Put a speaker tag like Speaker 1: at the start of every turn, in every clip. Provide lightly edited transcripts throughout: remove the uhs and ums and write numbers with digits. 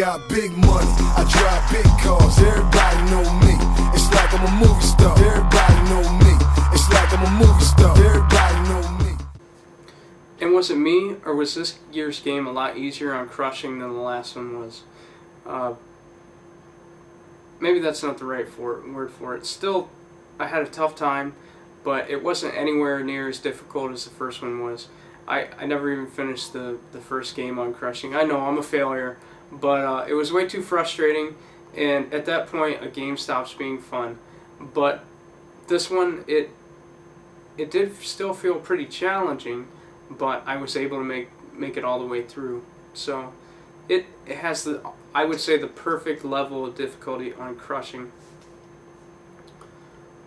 Speaker 1: got big money, I drive big cars, everybody know me. It's like I'm a movie star, everybody know me. It's like I'm a movie star, everybody know me.
Speaker 2: And was it me, or was this year's game a lot easier on crushing than the last one was? Maybe that's not the right word for it. Still, I had a tough time, but it wasn't anywhere near as difficult as the first one was. I never even finished the first game on crushing. I know I'm a failure, but it was way too frustrating, and at that point a game stops being fun. But this one, it did still feel pretty challenging, but I was able to make it all the way through. So it has I would say the perfect level of difficulty on crushing.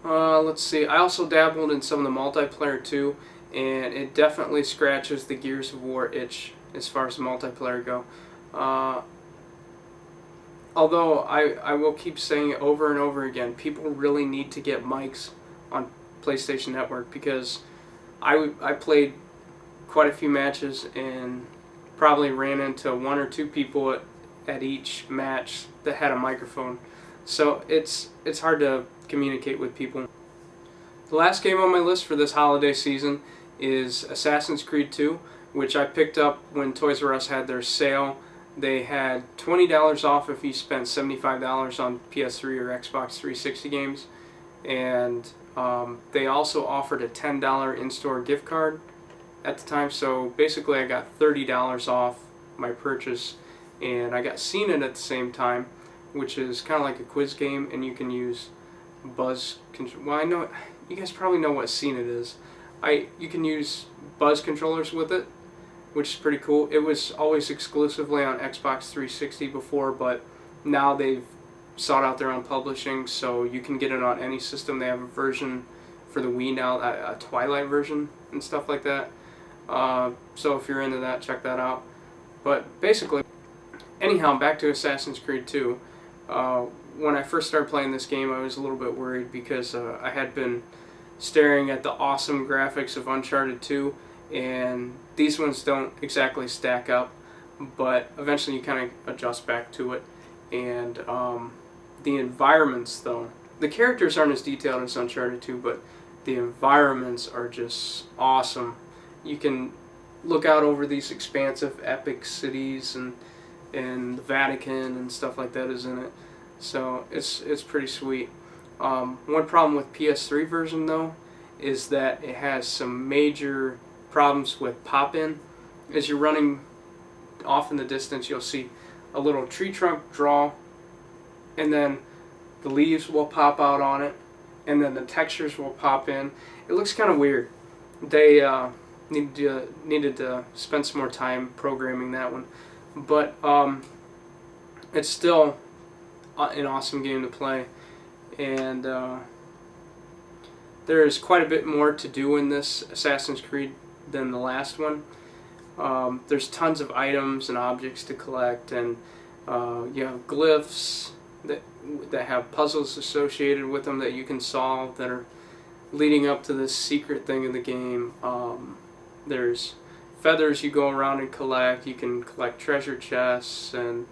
Speaker 2: Let's see, I also dabbled in some of the multiplayer too, and it definitely scratches the Gears of War itch as far as the multiplayer go. Although I will keep saying it over and over again, people really need to get mics on PlayStation Network, because I played quite a few matches and probably ran into one or two people at each match that had a microphone. So it's hard to communicate with people. The last game on my list for this holiday season is Assassin's Creed 2, which I picked up when Toys R Us had their sale. They had $20 off if you spent $75 on PS3 or Xbox 360 games, and they also offered a $10 in-store gift card at the time. So basically I got $30 off my purchase, and I got Seen It at the same time, which is kind of like a quiz game, and you can use buzz control. Well, I know you guys probably know what Seen It is. You can use buzz controllers with it, which is pretty cool. It was always exclusively on Xbox 360 before, but now they've sought out their own publishing, so you can get it on any system. They have a version for the Wii now, a Twilight version and stuff like that. So if you're into that, check that out. But basically, anyhow, back to Assassin's Creed 2. When I first started playing this game, I was a little bit worried because I had been staring at the awesome graphics of Uncharted 2, and these ones don't exactly stack up, but eventually you kind of adjust back to it. And the environments, though, the characters aren't as detailed as Uncharted 2, but the environments are just awesome. You can look out over these expansive, epic cities, and the Vatican and stuff like that is in it. So it's pretty sweet. One problem with PS3 version, though, is that it has some major problems with pop-in. As you're running off in the distance, you'll see a little tree trunk draw, and then the leaves will pop out on it, and then the textures will pop in. It looks kind of weird. They needed to spend some more time programming that one, but it's still an awesome game to play, and there's quite a bit more to do in this Assassin's Creed than the last one. There's tons of items and objects to collect, and you have glyphs that have puzzles associated with them that you can solve that are leading up to this secret thing in the game. There's feathers you go around and collect. You can collect treasure chests and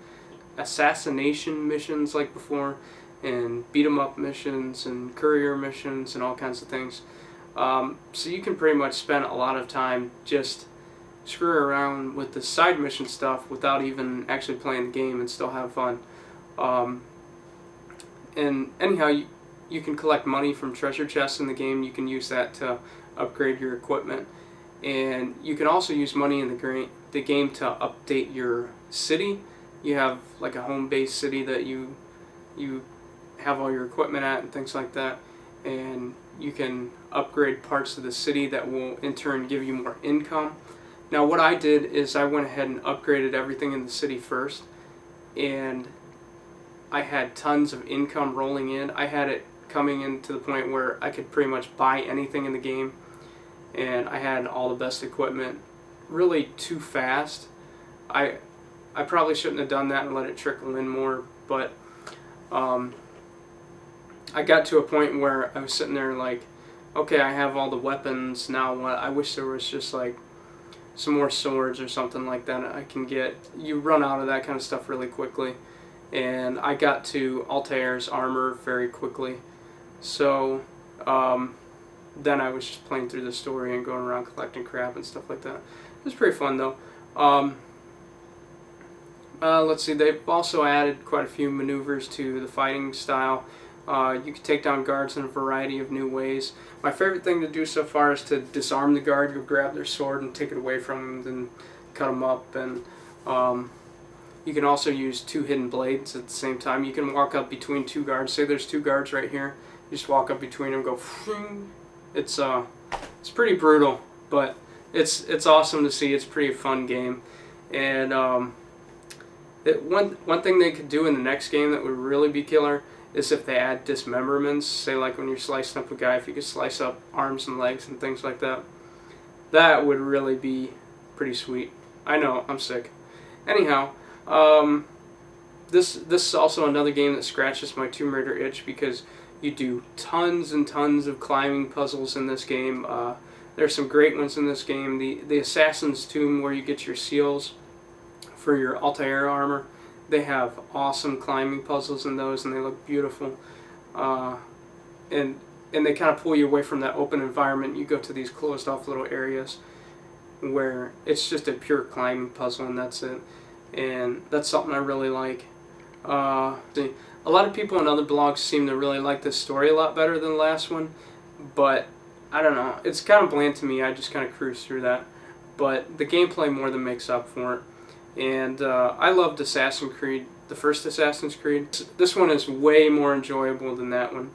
Speaker 2: assassination missions like before, and beat 'em up missions and courier missions and all kinds of things. So you can pretty much spend a lot of time just screwing around with the side mission stuff without even actually playing the game and still have fun. And anyhow, you can collect money from treasure chests in the game. You can use that to upgrade your equipment, and you can also use money in the game to update your city. You have like a home-based city that you have all your equipment at and things like that, and you can upgrade parts of the city that will in turn give you more income. Now what I did is I went ahead and upgraded everything in the city first, and I had tons of income rolling in. I had it coming in to the point where I could pretty much buy anything in the game, and I had all the best equipment really too fast. I probably shouldn't have done that and let it trickle in more, but I got to a point where I was sitting there like, okay, I have all the weapons, now what? I wish there was just like some more swords or something like that I can get. You run out of that kind of stuff really quickly, and I got to Altair's armor very quickly. So then I was just playing through the story and going around collecting crap and stuff like that. It was pretty fun though. Let's see, they've also added quite a few maneuvers to the fighting style. You can take down guards in a variety of new ways. My favorite thing to do so far is to disarm the guard. You'll grab their sword and take it away from them, then cut them up. And you can also use 2 hidden blades at the same time. You can walk up between 2 guards. Say there's 2 guards right here. You just walk up between them, go. It's pretty brutal, but it's awesome to see. It's a pretty fun game, and one thing they could do in the next game that would really be killer is if they add dismemberments. Say like when you're slicing up a guy, if you could slice up arms and legs and things like that, that would really be pretty sweet. I know, I'm sick. Anyhow, this is also another game that scratches my Tomb Raider itch, because you do tons and tons of climbing puzzles in this game. There's some great ones in this game. The Assassin's Tomb, where you get your seals for your Altair armor, they have awesome climbing puzzles in those, and they look beautiful. And they kind of pull you away from that open environment. You go to these closed off little areas where it's just a pure climbing puzzle, and that's it. And that's something I really like. A lot of people on other blogs seem to really like this story a lot better than the last one, but I don't know. It's kind of bland to me. I just kind of cruise through that. But the gameplay more than makes up for it. And I loved Assassin's Creed, the first Assassin's Creed. This one is way more enjoyable than that one.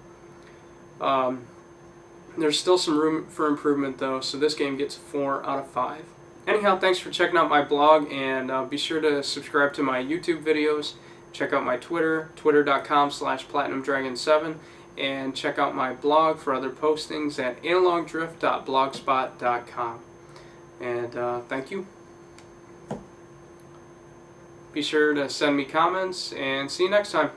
Speaker 2: There's still some room for improvement though, so this game gets 4 out of 5. Anyhow, thanks for checking out my blog, and be sure to subscribe to my YouTube videos. Check out my Twitter, twitter.com/platinumdragon7, and check out my blog for other postings at analogdrift.blogspot.com. And thank you. Be sure to send me comments, and see you next time.